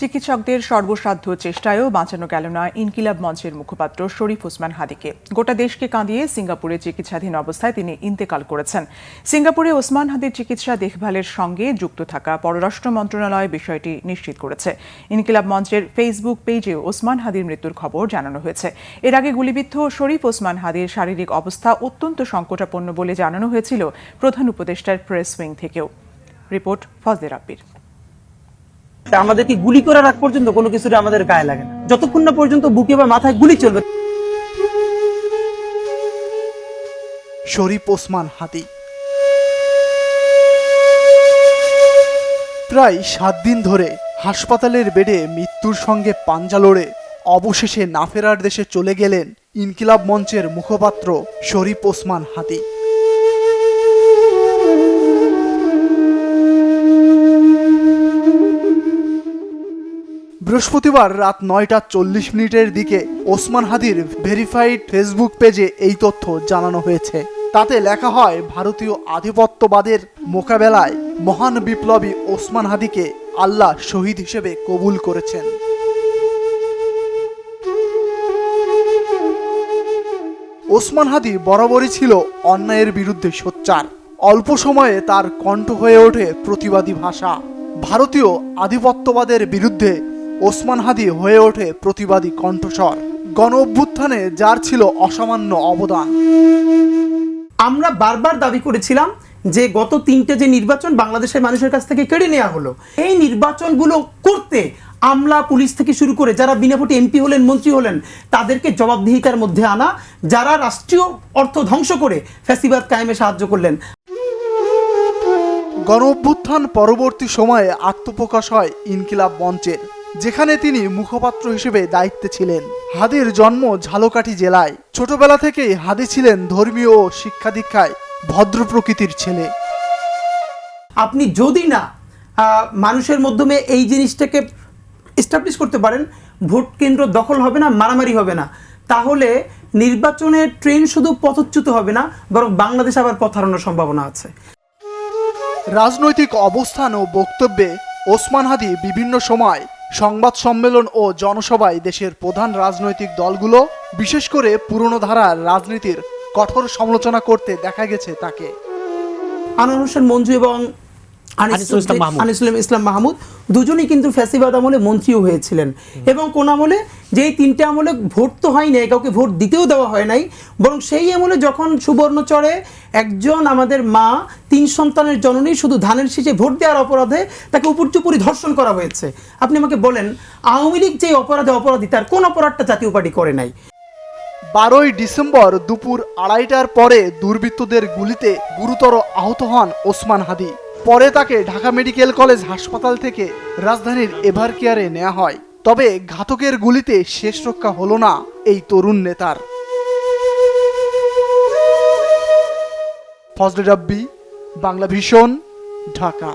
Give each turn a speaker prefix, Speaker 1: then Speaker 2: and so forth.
Speaker 1: চিকিৎসকদের সর্বসাধ্য চেষ্টায়ও বাঁচানো গেল না ইনকিলাব মঞ্চের মুখপাত্র শরীফ ওসমান হাদিকে। গোটা দেশকে কাঁদিয়ে সিঙ্গাপুরে চিকিৎসাধীন অবস্থায় তিনি ইন্তেকাল করেছেন। সিঙ্গাপুরে ওসমান হাদির চিকিৎসা দেখভালের সঙ্গে যুক্ত থাকা পররাষ্ট্র মন্ত্রণালয় বিষয়টি নিশ্চিত করেছে। ইনকিলাব মঞ্চের ফেসবুক পেজে ওসমান হাদির মৃত্যুর খবর জানানো হয়েছে। এর আগে গুলিবিদ্ধ শরীফ ওসমান হাদির শারীরিক অবস্থা অত্যন্ত সংকটাপন্ন বলে জানানো হয়েছিল প্রধান উপদেষ্টার প্রেস উইং থেকেও। রিপোর্ট ফজলে রাব্বির।
Speaker 2: আমাদেরকে গুলি করার আগ পর্যন্ত কোনো কিছুটা আমাদের গায়ে লাগে না, যতক্ষণ না পর্যন্ত বুকে বা মাথায় গুলি চলবে।
Speaker 3: শরীফ ওসমান হাদি প্রায় 7 দিন ধরে হাসপাতালের বেডে মৃত্যুর সঙ্গে পাঞ্জা লড়ে অবশেষে না ফেরার দেশে চলে গেলেন ইনকিলাব মঞ্চের মুখপাত্র শরীফ ওসমান হাদি। বৃহস্পতিবার রাত 9:40 দিকে ওসমান হাদির ভেরিফাইড ফেসবুক পেজে এই তথ্য জানানো হয়েছে। তাতে লেখা হয়, ভারতীয় আধিপত্যবাদের মোকাবেলায় মহান বিপ্লবী ওসমান হাদিকে আল্লাহ শহীদ হিসেবে কবুল করেছেন। ওসমান হাদি বরাবরই ছিল অন্যায়ের বিরুদ্ধে সোচ্চার। অল্প সময়ে তার কণ্ঠ হয়ে ওঠে প্রতিবাদী ভাষা। ভারতীয় আধিপত্যবাদের বিরুদ্ধে ওসমান হাদি হয়ে ওঠে প্রতিবাদী কণ্ঠস্বর। গণ অভ্যুত্থানে যার ছিল অসামান্য অবদান।
Speaker 2: আমরা বারবার দাবি করেছিলাম যে গত 3টে যে নির্বাচন বাংলাদেশের মানুষের কাছ থেকে কেড়ে নেওয়া হলো, এই নির্বাচনগুলো করতে আমলা পুলিশ থেকে শুরু করে যারা বিনা ভোটে এমপি হলেন, মন্ত্রী হলেন, তাদেরকে জবাবদিহিতার মধ্যে আনা, যারা রাষ্ট্রীয় অর্থ ধ্বংস করে ফ্যাসিবাদ কায়েমে সাহায্য করলেন।
Speaker 3: গণ অভ্যুত্থান পরবর্তী সময়ে আত্মপ্রকাশ হয় ইনকিলাব মঞ্চের, যেখানে তিনি মুখপাত্র হিসেবে দায়িত্বে ছিলেন। হাদির জন্ম ঝালকাঠি জেলায়। ছোটবেলা থেকেই হাদি ছিলেন ধর্মীয় ও শিক্ষা দীক্ষায় ভদ্র প্রকৃতির ছেলে।
Speaker 2: আপনি যদি না মানুষের মাধ্যমে এই জিনিসটাকে এস্টাবলিশ করতে পারেন, ভোট কেন্দ্র দখল হবে না, মারামারি হবে না, তাহলে নির্বাচনের ট্রেন শুধু পথচ্যুত হবে না, বরং বাংলাদেশ আবার পথ হারানোর সম্ভাবনা আছে।
Speaker 3: রাজনৈতিক অবস্থান ও বক্তব্যে ওসমান হাদি বিভিন্ন সময় সংবাদ সম্মেলন ও জনসভায় দেশের প্রধান রাজনৈতিক দলগুলো, বিশেষ করে পুরনো ধারার রাজনীতির কঠোর সমালোচনা করতে দেখা গেছে তাকে।
Speaker 2: আনোয়ার হোসেন মঞ্জু এবং আনিসুল ইসলাম মাহমুদ দুজনেই কিন্তু ফ্যাসিবাদ আমলে মন্ত্রীও হয়েছিলেন, এবং কোন আমলে যেই 3টে আমলে ভোট তো হয় নাই, কাউকে ভোট দিতেও দেওয়া হয় নাই, বরং সেই আমলে যখন সুবর্ণচরে একজন আমাদের মা 3 সন্তানের জননী শুধু ধানের শীষে ভোট দেওয়ার অপরাধে তাকে উপর্যুপরি ধর্ষণ করা হয়েছে। আপনি আমাকে বলেন, আওয়ামী লীগ যে অপরাধী তার কোন অপরাধটা জাতীয় পার্টি করে নাই?
Speaker 3: 12ই ডিসেম্বর দুপুর 2:30টার পরে দুর্বৃত্তদের গুলিতে গুরুতর আহত হন ওসমান হাদি। পরে তাকে ঢাকা মেডিকেল কলেজ হাসপাতাল থেকে রাজধানীর এভার কেয়ারে নেওয়া হয়। তবে ঘাতকের গুলিতে শেষ রক্ষা হলো না এই তরুণ নেতার। ফজলে রাব্বি, বাংলা ভিশন, ঢাকা।